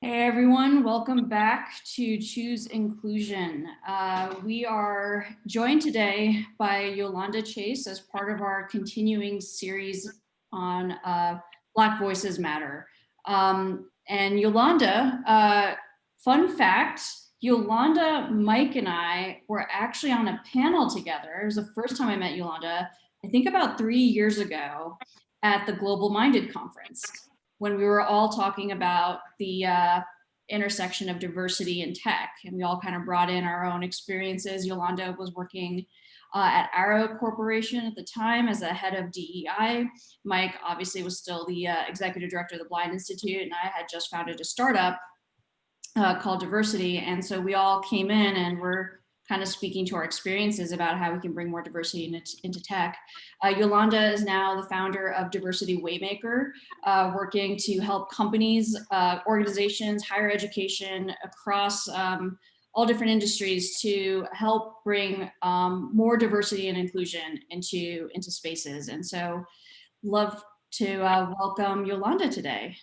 Hey everyone, welcome back to Choose Inclusion. We are joined today by Yolanda Chase as part of our continuing series on Black Voices Matter. And Yolanda, fun fact, Yolanda, Mike, and I were actually on a panel together. It was the first time I met Yolanda, I think about 3 years ago at the Global Minded Conference, when we were all talking about the intersection of diversity and tech. And we all kind of brought in our own experiences. Yolanda was working at Arrow Corporation at the time as the head of DEI. Mike obviously was still the executive director of the Blind Institute, and I had just founded a startup called Diversity. And so we all came in and were kind of speaking to our experiences about how we can bring more diversity into tech. Yolanda is now the founder of Diversity Waymaker, working to help companies, organizations, higher education across all different industries to help bring more diversity and inclusion into spaces. And so love to welcome Yolanda today.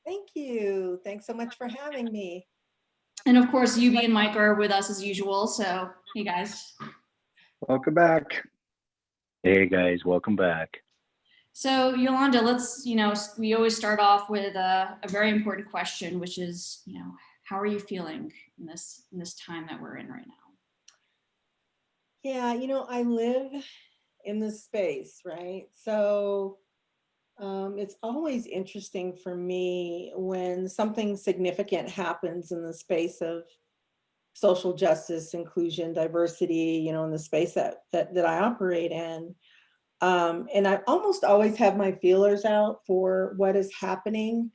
Thank you. Thanks so much for having me. And of course, Yubi and Mike are with us as usual. So, hey guys. Welcome back. Hey guys, welcome back. So Yolanda, let's, we always start off with a very important question, which is, how are you feeling in this time that we're in right now? Yeah, I live in this space, right? So it's always interesting for me when something significant happens in the space of social justice, inclusion, diversity, in the space that I operate in. And I almost always have my feelers out for what is happening,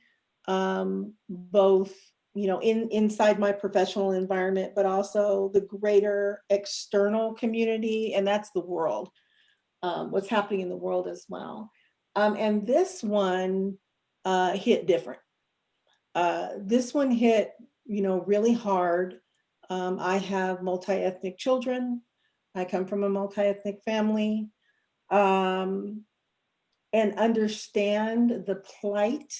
both, inside my professional environment, but also the greater external community, and that's the world, what's happening in the world as well. And this one hit different. This one hit, really hard. I have multi-ethnic children. I come from a multi-ethnic family, and understand the plight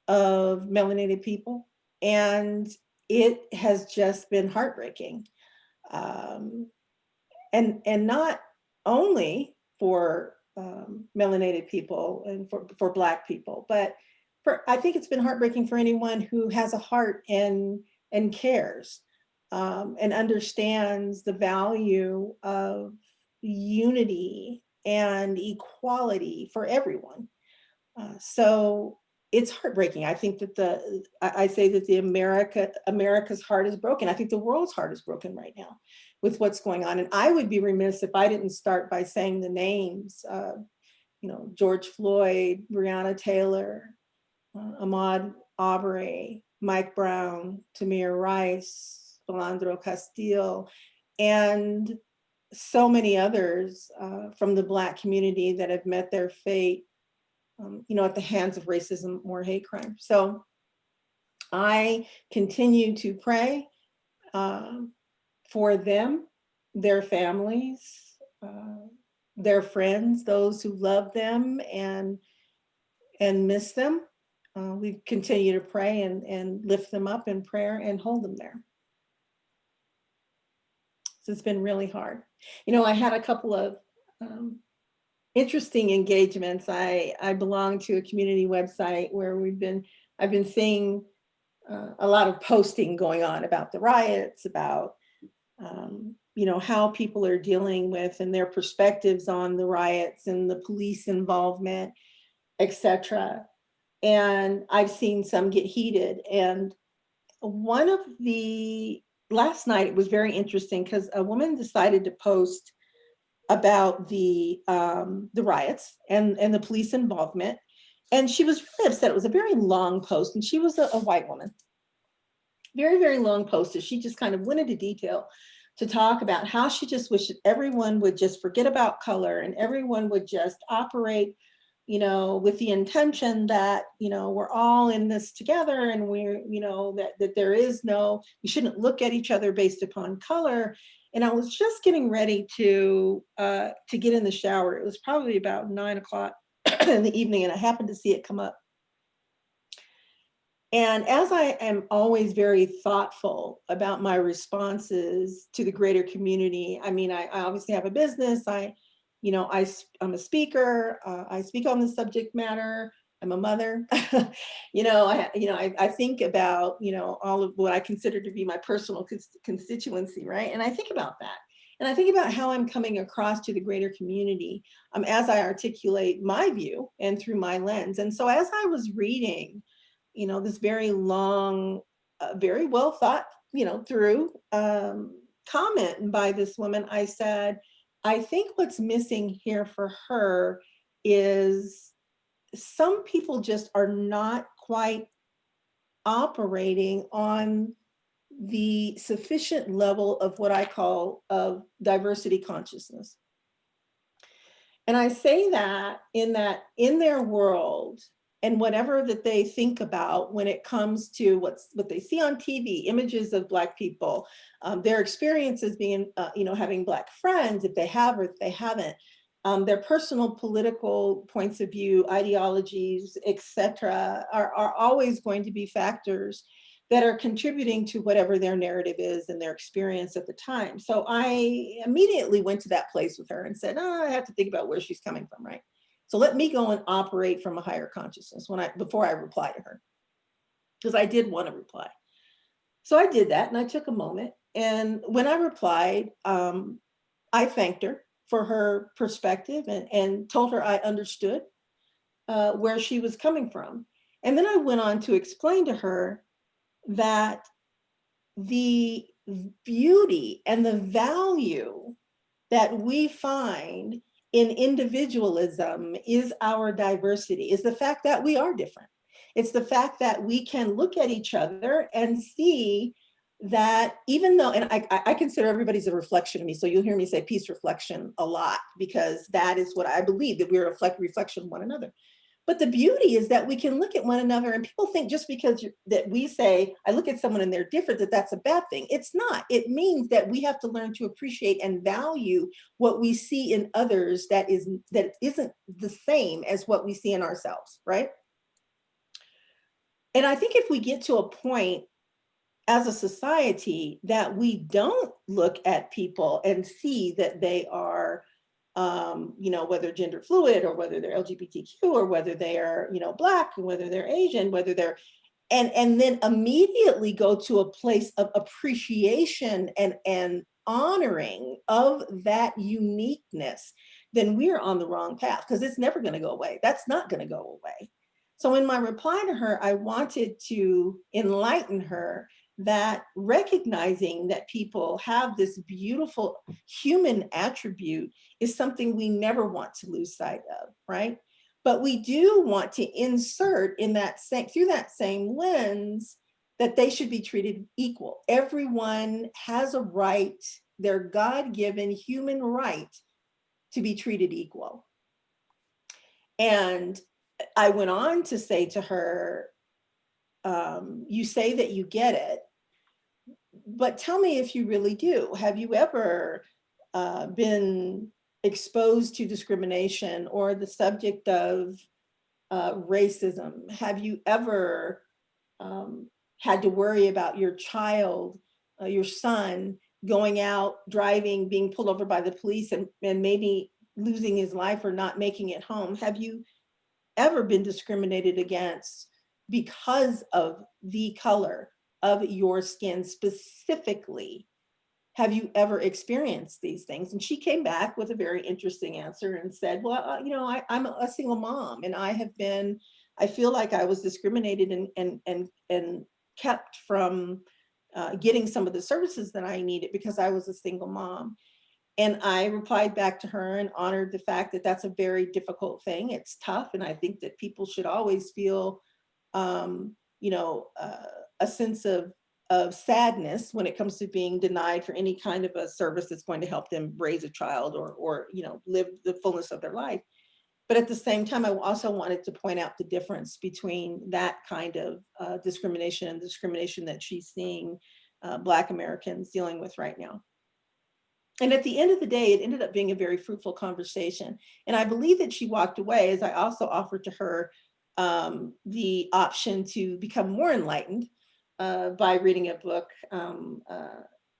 of melanated people. And it has just been heartbreaking. And not only for melanated people and for Black people, but I think it's been heartbreaking for anyone who has a heart and cares, and understands the value of unity and equality for everyone. So it's heartbreaking. I think that I say that America's heart is broken. I think the world's heart is broken right now with what's going on. And I would be remiss if I didn't start by saying the names, George Floyd, Breonna Taylor, Ahmaud Arbery, Mike Brown, Tamir Rice, Philando Castile, and so many others from the Black community that have met their fate, at the hands of racism or hate crime. So I continue to pray for them, their families, their friends, those who love them and miss them. We continue to pray and lift them up in prayer and hold them there. So it's been really hard. I had a couple of interesting engagements. I belong to a community website where I've been seeing a lot of posting going on about the riots, about how people are dealing with and their perspectives on the riots and the police involvement, etc. And I've seen some get heated. And last night it was very interesting because a woman decided to post about the riots and the police involvement. And she was really upset. It was a very long post, and she was a white woman. Very, very long post. She just kind of went into detail to talk about how she just wished everyone would just forget about color and everyone would just operate, with the intention that, we're all in this together, and we're, that there is we shouldn't look at each other based upon color. And I was just getting ready to get in the shower. It was probably about 9 o'clock in the evening, and I happened to see it come up. And as I am always very thoughtful about my responses to the greater community, I mean, I obviously have a business. I'm a speaker. I speak on the subject matter. I'm a mother. I think about, all of what I consider to be my personal constituency, right? And I think about that. And I think about how I'm coming across to the greater community as I articulate my view and through my lens. And so as I was reading, this very long, very well thought, through comment by this woman, I said, I think what's missing here for her is some people just are not quite operating on the sufficient level of what I call of diversity consciousness. And I say that in their world and whatever that they think about when it comes to what they see on TV, images of Black people, their experiences being, having Black friends, if they have or if they haven't, their personal political points of view, ideologies, etc., are always going to be factors that are contributing to whatever their narrative is and their experience at the time. So I immediately went to that place with her and said, I have to think about where she's coming from, right? So let me go and operate from a higher consciousness before I reply to her, because I did want to reply. So I did that and I took a moment. And when I replied, I thanked her for her perspective and told her I understood where she was coming from. And then I went on to explain to her that the beauty and the value that we find in individualism is our diversity, is the fact that we are different. It's the fact that we can look at each other and see that even though, and I consider everybody's a reflection of me, so you'll hear me say peace reflection a lot, because that is what I believe, that we're a reflection of one another. But the beauty is that we can look at one another, and people think just because that we say, I look at someone and they're different, that's a bad thing. It's not. It means that we have to learn to appreciate and value what we see in others that isn't the same as what we see in ourselves, right? And I think if we get to a point as a society that we don't look at people and see that they are whether gender fluid or whether they're LGBTQ or whether they are, Black and whether they're Asian, whether they're, and then immediately go to a place of appreciation and honoring of that uniqueness, then we're on the wrong path, because it's never going to go away. That's not going to go away. So in my reply to her, I wanted to enlighten her that recognizing that people have this beautiful human attribute is something we never want to lose sight of, right? But we do want to insert through that same lens, that they should be treated equal. Everyone has a right, their God-given human right, to be treated equal. And I went on to say to her, you say that you get it, but tell me if you really do. Have you ever been exposed to discrimination or the subject of racism? Have you ever had to worry about your child, your son, going out, driving, being pulled over by the police and maybe losing his life or not making it home? Have you ever been discriminated against because of the color of your skin specifically? Have you ever experienced these things? And she came back with a very interesting answer and said, well, I'm a single mom, and I feel like I was discriminated and kept from getting some of the services that I needed because I was a single mom. And I replied back to her and honored the fact that that's a very difficult thing. It's tough. And I think that people should always feel, a sense of sadness when it comes to being denied for any kind of a service that's going to help them raise a child or live the fullness of their life. But at the same time, I also wanted to point out the difference between that kind of discrimination and discrimination that she's seeing Black Americans dealing with right now. And at the end of the day, it ended up being a very fruitful conversation. And I believe that she walked away, as I also offered to her the option to become more enlightened by reading a book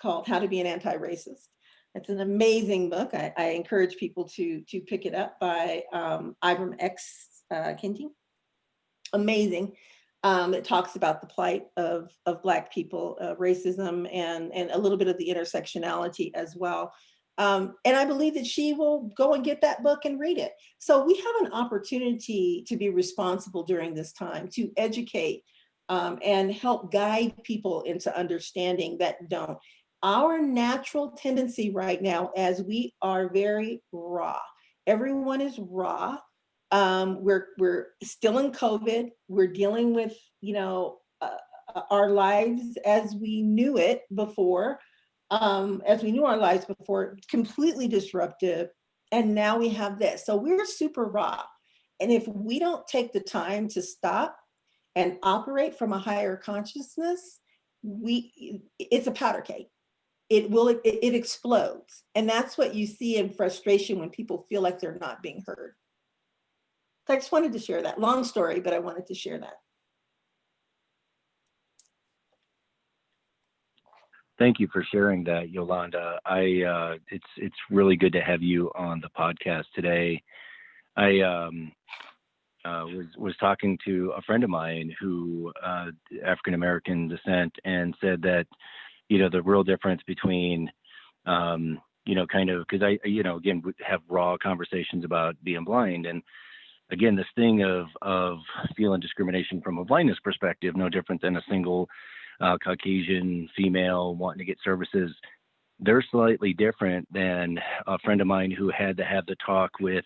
called How to Be an Anti-Racist. It's an amazing book. I encourage people to pick it up by Ibram X. Kendi. Amazing. It talks about the plight of Black people, racism, and a little bit of the intersectionality as well. And I believe that she will go and get that book and read it. So we have an opportunity to be responsible during this time, to educate and help guide people into understanding that don't. Our natural tendency right now, as we are very raw, everyone is raw. We're still in COVID. We're dealing with, our lives as we knew it before, as we knew our lives before, completely disruptive. And now we have this. So we're super raw. And if we don't take the time to stop and operate from a higher consciousness, it's a powder keg. It explodes. And that's what you see in frustration when people feel like they're not being heard. So I just wanted to share that. Long story, but I wanted to share that. Thank you for sharing that, Yolanda. It's really good to have you on the podcast today. I was talking to a friend of mine who African American descent, and said that the real difference between kind of, because I again have raw conversations about being blind, and again this thing of feeling discrimination from a blindness perspective, no different than a single Caucasian female wanting to get services. They're slightly different than a friend of mine who had to have the talk with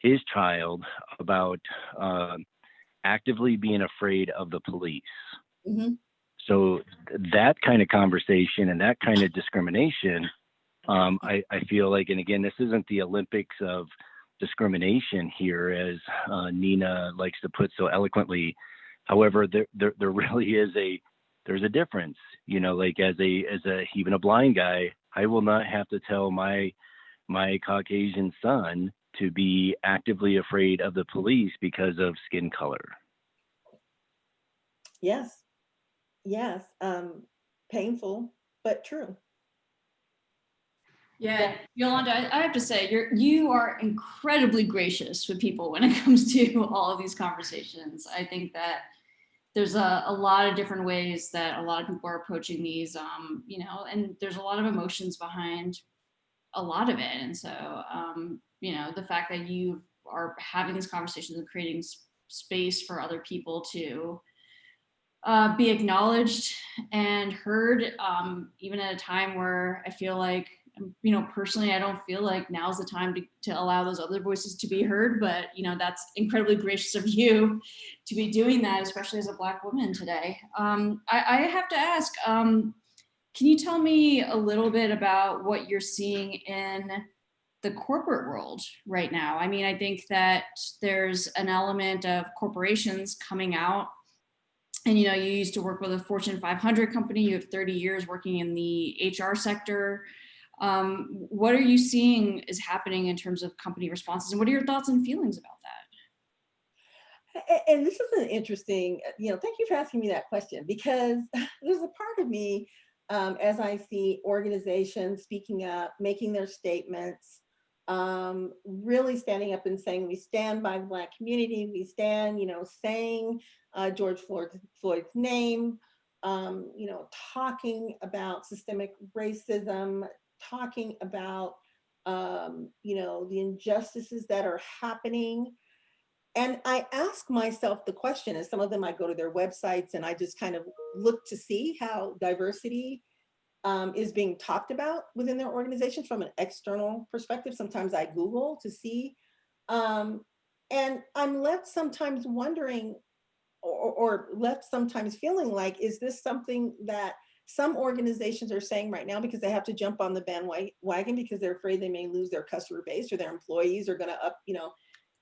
his child about actively being afraid of the police. Mm-hmm. So that kind of conversation and that kind of discrimination, I feel like, and again, this isn't the Olympics of discrimination here, as Nina likes to put so eloquently. However, there really is there's a difference, like as a even a blind guy, I will not have to tell my Caucasian son to be actively afraid of the police because of skin color. Yes. Painful, but true. Yeah, Yolanda, I have to say, you are incredibly gracious with people when it comes to all of these conversations. I think that there's a lot of different ways that a lot of people are approaching these, and there's a lot of emotions behind a lot of it. And so, the fact that you are having these conversations and creating space for other people to be acknowledged and heard, even at a time where I feel like, personally, I don't feel like now's the time to allow those other voices to be heard, but, that's incredibly gracious of you to be doing that, especially as a Black woman today. I have to ask, can you tell me a little bit about what you're seeing in the corporate world right now? I mean, I think that there's an element of corporations coming out. And, you used to work with a Fortune 500 company. You have 30 years working in the HR sector. What are you seeing is happening in terms of company responses? And what are your thoughts and feelings about that? And this is an interesting, thank you for asking me that question, because there's a part of me, as I see organizations speaking up, making their statements, really standing up and saying, we stand by the Black community, we stand, saying George Floyd's name, talking about systemic racism, talking about, the injustices that are happening. And I ask myself the question, and some of them I go to their websites and I just kind of look to see how diversity is being talked about within their organizations from an external perspective. Sometimes I Google to see, and I'm left sometimes wondering, or left sometimes feeling like, is this something that some organizations are saying right now because they have to jump on the bandwagon because they're afraid they may lose their customer base or their employees are going to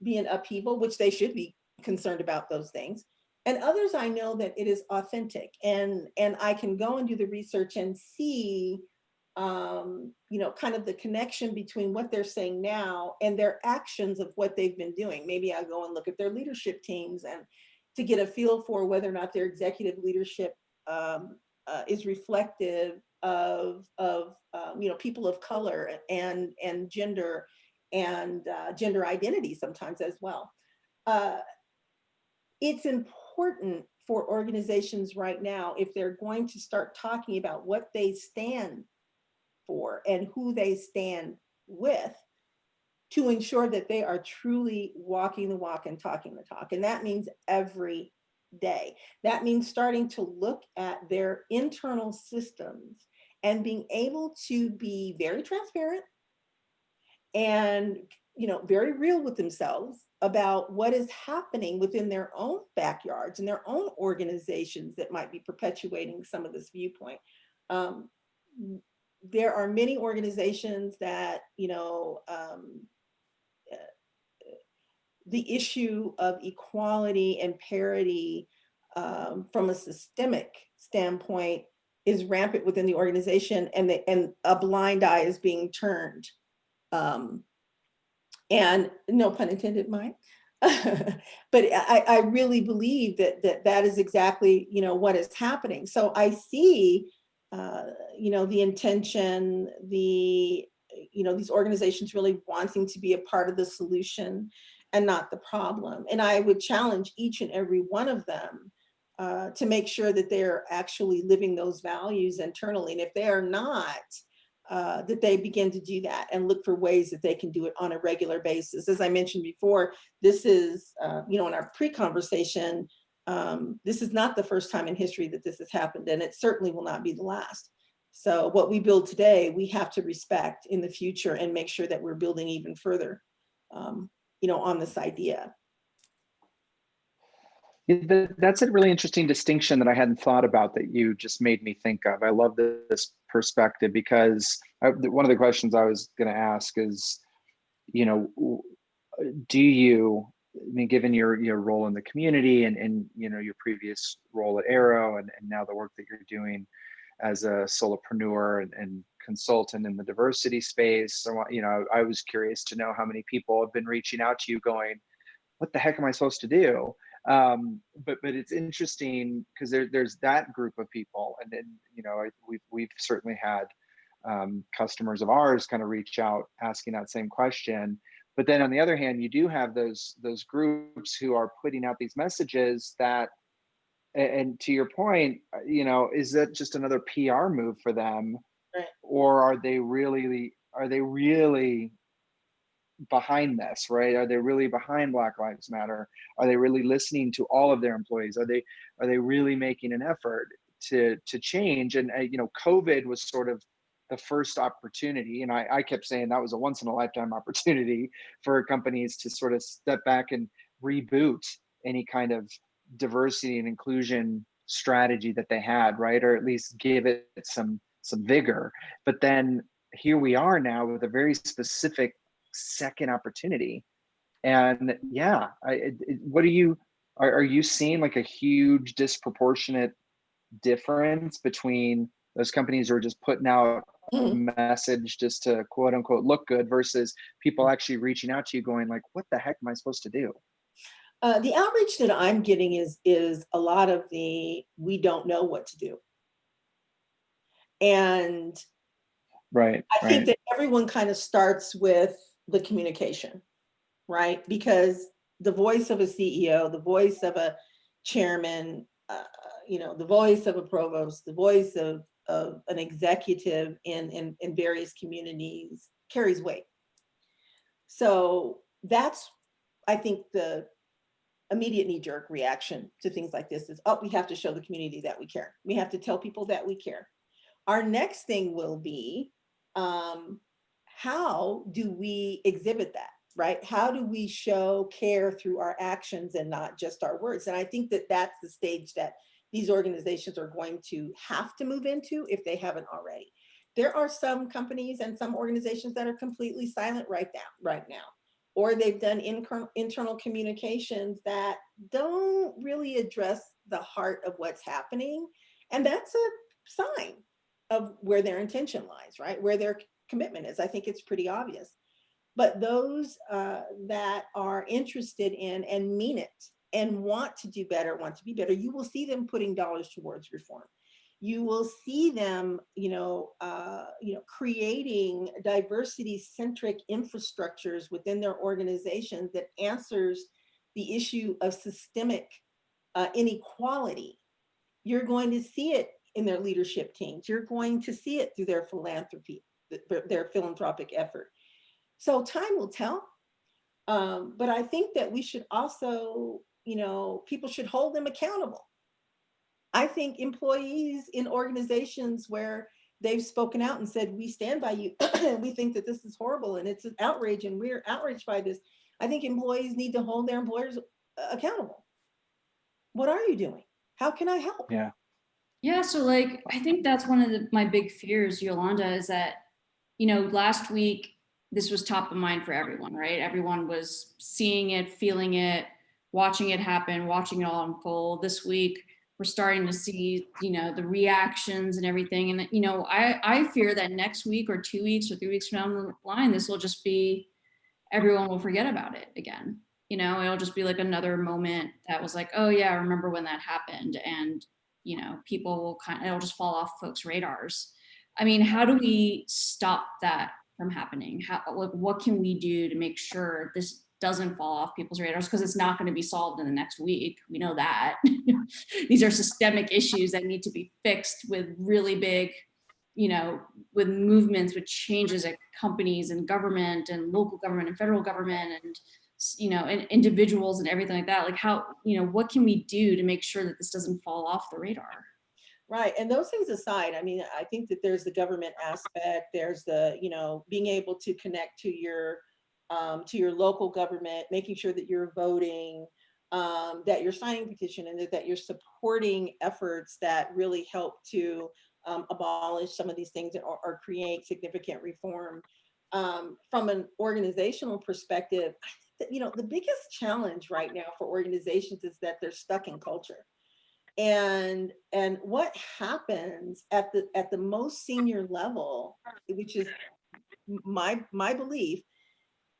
be in upheaval, which they should be concerned about those things. And others, I know that it is authentic, and I can go and do the research and see kind of the connection between what they're saying now and their actions of what they've been doing. Maybe I go and look at their leadership teams and to get a feel for whether or not their executive leadership is reflective of people of color and gender and gender identity sometimes as well. It's important for organizations right now, if they're going to start talking about what they stand for and who they stand with, to ensure that they are truly walking the walk and talking the talk. And that means every day. That means starting to look at their internal systems and being able to be very transparent and very real with themselves about what is happening within their own backyards and their own organizations that might be perpetuating some of this viewpoint. There are many organizations that, the issue of equality and parity from a systemic standpoint is rampant within the organization, and a blind eye is being turned. And no pun intended, Mike. But I really believe that is exactly, what is happening. So I see, the intention, these organizations really wanting to be a part of the solution and not the problem. And I would challenge each and every one of them to make sure that they're actually living those values internally. And if they are not, that they begin to do that and look for ways that they can do it on a regular basis. As I mentioned before, this is, in our pre-conversation, this is not the first time in history that this has happened, and it certainly will not be the last. So what we build today, we have to respect in the future and make sure that we're building even further, on this idea. That's a really interesting distinction that I hadn't thought about that you just made me think of. I love this perspective because one of the questions I was going to ask is, do you, given your role in the community and your previous role at Arrow and now the work that you're doing as a solopreneur and consultant in the diversity space, I was curious to know how many people have been reaching out to you going, what the heck am I supposed to do? But it's interesting because there's that group of people, and then we've certainly had customers of ours kind of reach out asking that same question. But then on the other hand, you do have those groups who are putting out these messages that, and to your point, is that just another PR move for them, Right. or are they really behind this, right? Are they really behind Black Lives Matter? Are they really listening to all of their employees? Are they really making an effort to change? And COVID was sort of the first opportunity, and I kept saying that was a once in a lifetime opportunity for companies to sort of step back and reboot any kind of diversity and inclusion strategy that they had, right? Or at least give it some vigor. But then here we are now with a very specific second opportunity. And what are you seeing like a huge disproportionate difference between those companies who are just putting out a message just to quote unquote look good versus people actually reaching out to you going like, what the heck am I supposed to do? The outreach that I'm getting is a lot of we don't know what to do. And I think that everyone kind of starts with the communication, right? Because the voice of a CEO, the voice of a chairman, the voice of a provost, the voice of an executive in various communities carries weight. So that's, I think, the immediate knee-jerk reaction to things like this is, we have to show the community that we care. We have to tell people that we care. Our next thing will be, how do we exhibit that, right? How do we show care through our actions and not just our words? And I think that that's the stage that these organizations are going to have to move into if they haven't already. There are some companies and some organizations that are completely silent right now, or they've done internal communications that don't really address the heart of what's happening. And that's a sign of where their intention lies, right? Where their commitment is. I think it's pretty obvious. But those that are interested in and mean it and want to do better, want to be better, you will see them putting dollars towards reform. You will see them, creating diversity-centric infrastructures within their organizations that answers the issue of systemic inequality. You're going to see it in their leadership teams. You're going to see it through their philanthropy, their philanthropic effort. So time will tell. But I think that we should also, people should hold them accountable. I think employees in organizations where they've spoken out and said, we stand by you, and we think that this is horrible and it's an outrage and we're outraged by this. I think employees need to hold their employers accountable. What are you doing? How can I help? Yeah. Yeah, so like, I think that's one of my big fears, Yolanda, is that, last week, this was top of mind for everyone, right? Everyone was seeing it, feeling it, watching it happen, watching it all unfold. This week, we're starting to see, the reactions and everything. And, I fear that next week or 2 weeks or 3 weeks from down the line, this will just be, everyone will forget about it again. It'll just be like another moment that was like, oh yeah, I remember when that happened. And, people will it'll just fall off folks' radars. I mean, how do we stop that from happening? What can we do to make sure this doesn't fall off people's radars? Because it's not going to be solved in the next week. We know that. These are systemic issues that need to be fixed with really big, with movements, with changes at companies and government and local government and federal government and, and individuals and everything like that. Like how, what can we do to make sure that this doesn't fall off the radar? Right. And those things aside, I mean, I think that there's the government aspect, there's the, being able to connect to your local government, making sure that you're voting, that you're signing petition and that you're supporting efforts that really help to abolish some of these things or create significant reform. From an organizational perspective, I think that, the biggest challenge right now for organizations is that they're stuck in culture. And what happens at the most senior level, which is my belief,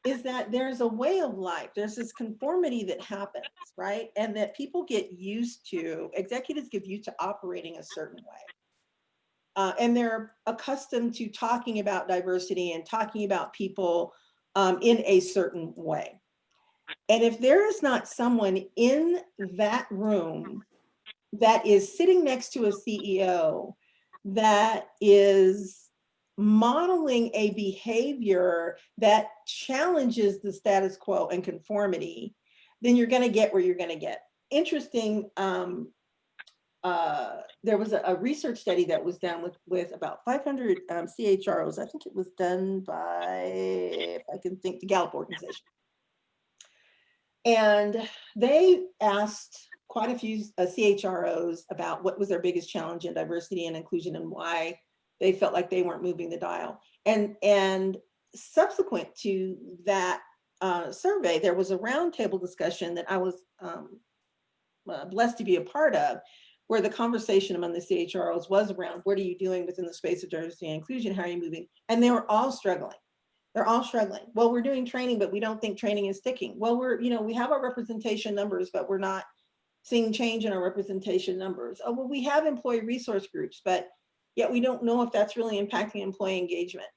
is that there's a way of life, there's this conformity that happens, right? And that people get used to, executives get used to operating a certain way. And they're accustomed to talking about diversity and talking about people in a certain way. And if there is not someone in that room that is sitting next to a CEO that is modeling a behavior that challenges the status quo and conformity, then you're going to get where you're going to get. Interesting. There was a research study that was done with about 500 CHROs. I think it was done by, if I can think, the Gallup organization. And they asked quite a few CHROs about what was their biggest challenge in diversity and inclusion and why they felt like they weren't moving the dial. And subsequent to that survey, there was a roundtable discussion that I was blessed to be a part of, where the conversation among the CHROs was around, what are you doing within the space of diversity and inclusion? How are you moving? And they were all struggling. They're all struggling. Well, we're doing training, but we don't think training is sticking. Well, we have our representation numbers, but we're not seeing change in our representation numbers. Oh, well, we have employee resource groups, but yet we don't know if that's really impacting employee engagement.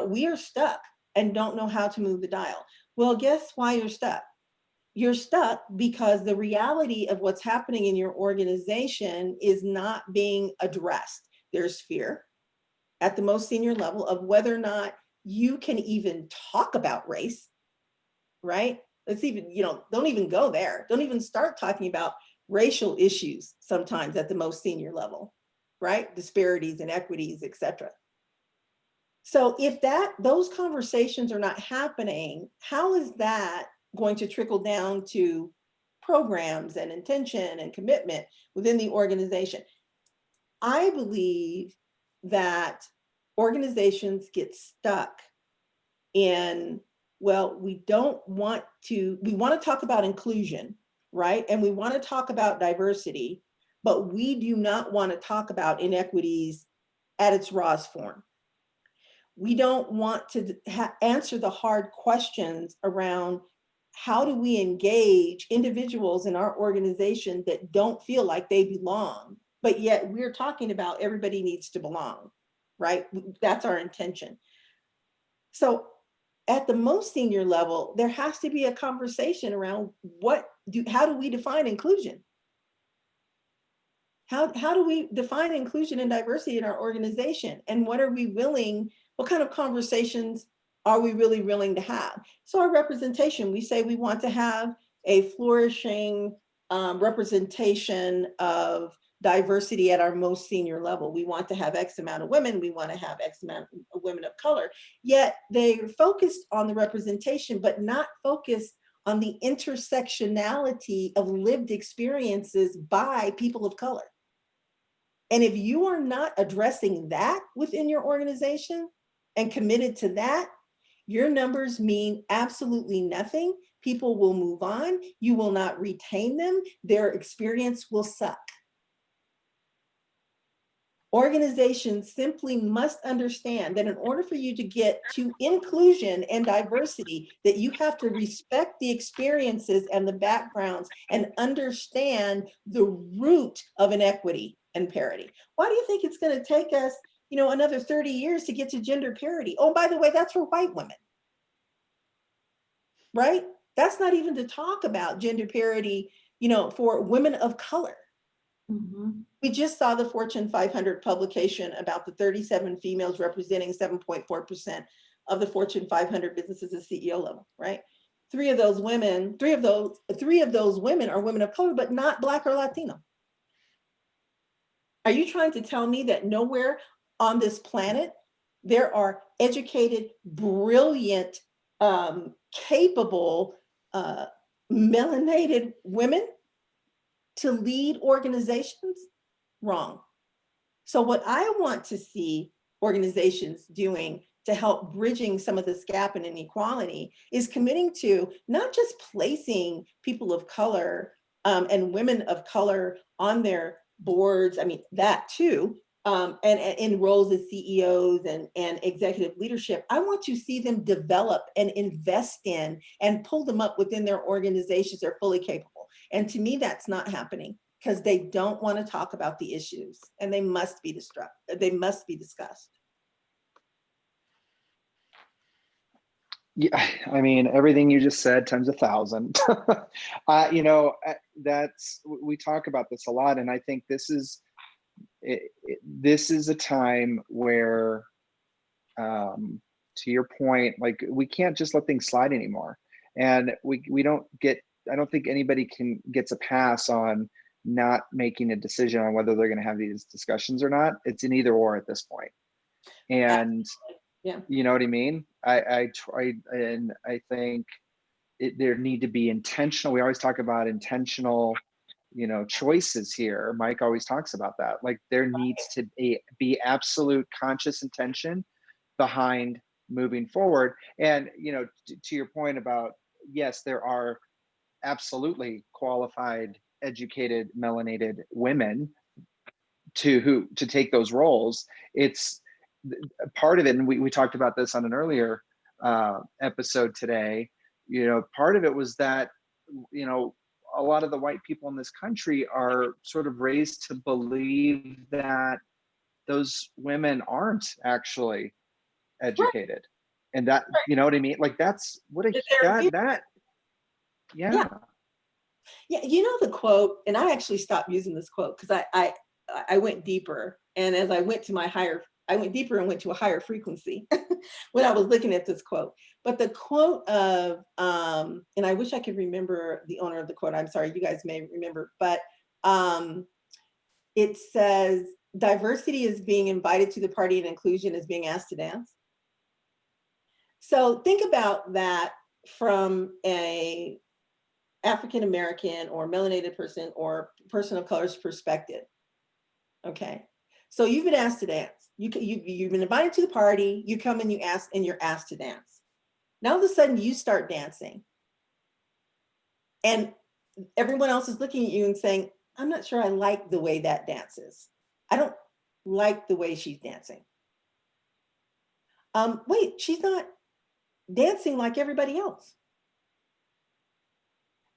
We are stuck and don't know how to move the dial. Well, guess why you're stuck? You're stuck because the reality of what's happening in your organization is not being addressed. There's fear at the most senior level of whether or not you can even talk about race, right? Let's even, don't even go there. Don't even start talking about racial issues sometimes at the most senior level, right? Disparities, inequities, etc. So if those conversations are not happening, how is that going to trickle down to programs and intention and commitment within the organization? I believe that organizations get stuck in, well, we want to talk about inclusion, right? And we want to talk about diversity, but we do not want to talk about inequities at its rawest form. We don't want to answer the hard questions around how do we engage individuals in our organization that don't feel like they belong, but yet we're talking about everybody needs to belong, right? That's our intention. So at the most senior level, there has to be a conversation around how do we define inclusion? How do we define inclusion and diversity in our organization? And what kind of conversations are we really willing to have? So our representation, we say we want to have a flourishing representation of diversity at our most senior level. We want to have X amount of women. We want to have X amount of women of color. Yet they're focused on the representation, but not focused on the intersectionality of lived experiences by people of color. And if you are not addressing that within your organization and committed to that, your numbers mean absolutely nothing. People will move on. You will not retain them. Their experience will suck. Organizations simply must understand that in order for you to get to inclusion and diversity, that you have to respect the experiences and the backgrounds and understand the root of inequity and parity. Why do you think it's going to take us, another 30 years to get to gender parity? Oh, by the way, that's for white women, right? That's not even to talk about gender parity, for women of color. Mm-hmm. We just saw the Fortune 500 publication about the 37 females representing 7.4% of the Fortune 500 businesses at CEO level, right? Three of those women are women of color, but not Black or Latino. Are you trying to tell me that nowhere on this planet there are educated, brilliant, capable, melanated women to lead organizations? Wrong. So what I want to see organizations doing to help bridging some of this gap and inequality is committing to not just placing people of color and women of color on their boards, I mean, that too, and in roles as CEOs and executive leadership. I want to see them develop and invest in and pull them up within their organizations. They're fully capable. And to me, that's not happening because they don't want to talk about the issues, and they must be discussed. Yeah, I mean, everything you just said times 1,000. We talk about this a lot, and I think this is a time where, to your point, like, we can't just let things slide anymore, and we don't get. I don't think anybody gets a pass on not making a decision on whether they're going to have these discussions or not. It's an either or at this point. And yeah, you know what I mean? I think there need to be intentional. We always talk about intentional, choices here. Mike always talks about that. Like, there needs to be absolute conscious intention behind moving forward. And, to your point about, yes, there are absolutely qualified, educated, melanated women to take those roles. It's part of it, and we talked about this on an earlier episode today. Part of it was that a lot of the white people in this country are sort of raised to believe that those women aren't actually educated, and that, you know what I mean? Like, that's what that. Yeah. Yeah, the quote, and I actually stopped using this quote because I went deeper, and as I went deeper and went to a higher frequency when I was looking at this quote. But the quote of, and I wish I could remember the owner of the quote. I'm sorry, you guys may remember, but it says, diversity is being invited to the party and inclusion is being asked to dance. So think about that from a African-American or melanated person or person of color's perspective. Okay, so you've been asked to dance. You've been invited to the party. You come and you're asked to dance. Now all of a sudden you start dancing, and everyone else is looking at you and saying, "I'm not sure I like the way that dances. I don't like the way she's dancing. Wait, she's not dancing like everybody else.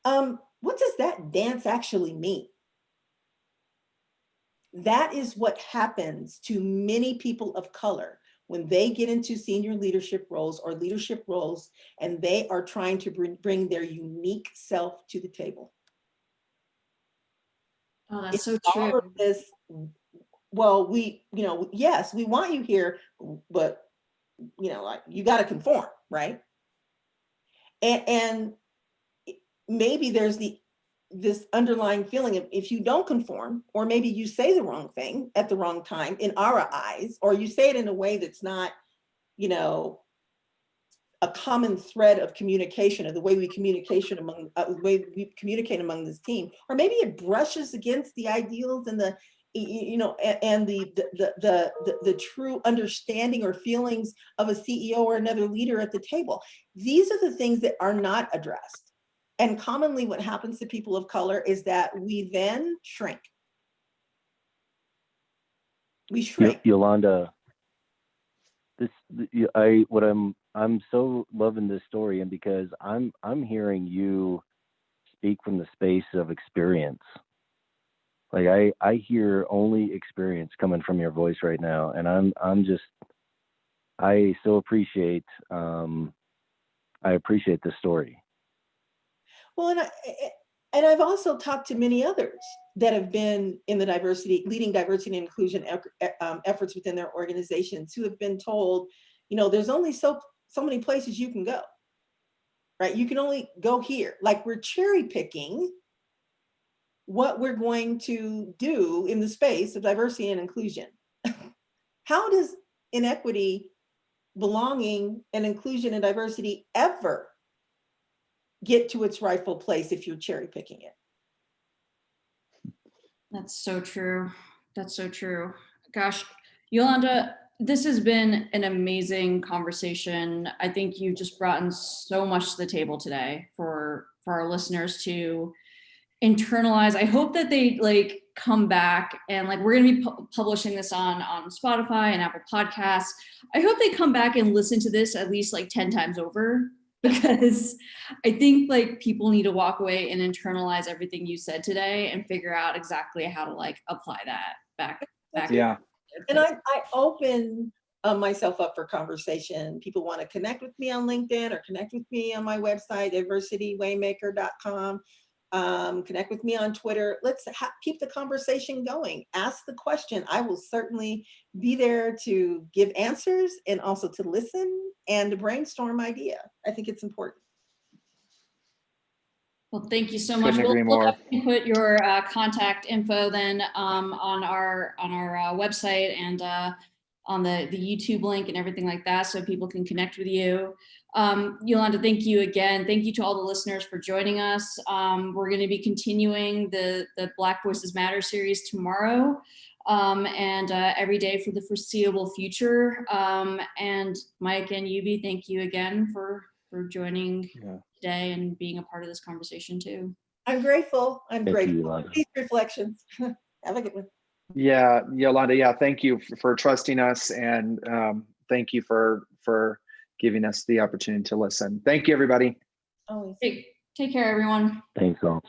What does that dance actually mean? That is what happens to many people of color when they get into senior leadership roles or leadership roles, and they are trying to bring their unique self to the table. Oh, that's It's so all true. of this, well, yes, we want you here, but like, you got to conform, right? And maybe there's this underlying feeling of, if you don't conform, or maybe you say the wrong thing at the wrong time in our eyes, or you say it in a way that's not, a common thread of communication, or the way we communicate among this team, or maybe it brushes against the ideals and the and the true understanding or feelings of a CEO or another leader at the table. These are the things that are not addressed. And commonly what happens to people of color is that we then shrink. We shrink. Yolanda, I'm so loving this story, and because I'm hearing you speak from the space of experience. Like I hear only experience coming from your voice right now, and I so appreciate I appreciate this story. Well, and I've also talked to many others that have been in the leading diversity and inclusion efforts within their organizations, who have been told, there's only so many places you can go, right? You can only go here. Like, we're cherry picking what we're going to do in the space of diversity and inclusion. How does inequity, belonging, and inclusion and diversity ever get to its rightful place if you're cherry picking it? That's so true. That's so true. Gosh, Yolanda, this has been an amazing conversation. I think you've just brought in so much to the table today for our listeners to internalize. I hope that they come back, and we're going to be publishing this on Spotify and Apple Podcasts. I hope they come back and listen to this at least 10 times over, because I think people need to walk away and internalize everything you said today and figure out exactly how to apply that back. Yeah. And I open myself up for conversation. People want to connect with me on LinkedIn, or connect with me on my website, diversitywaymaker.com. Connect with me on Twitter. Let's keep the conversation going. Ask the question. I will certainly be there to give answers, and also to listen and to brainstorm idea. I think it's important. Well, thank you so much. Couldn't agree We'll more. definitely put your contact info then on our website, and on the YouTube link and everything like that, so people can connect with you. Yolanda, thank you again. Thank you to all the listeners for joining us. We're going to be continuing the Black Voices Matter series tomorrow, and every day for the foreseeable future. And Mike and Yubi, thank you again for joining today and being a part of this conversation too. I'm grateful. Thank you, Yolanda. These reflections. Have a good one. Yeah, Yolanda. Yeah, thank you for trusting us, and thank you for giving us the opportunity to listen. Thank you, everybody. Always. Take care, everyone. Thanks all.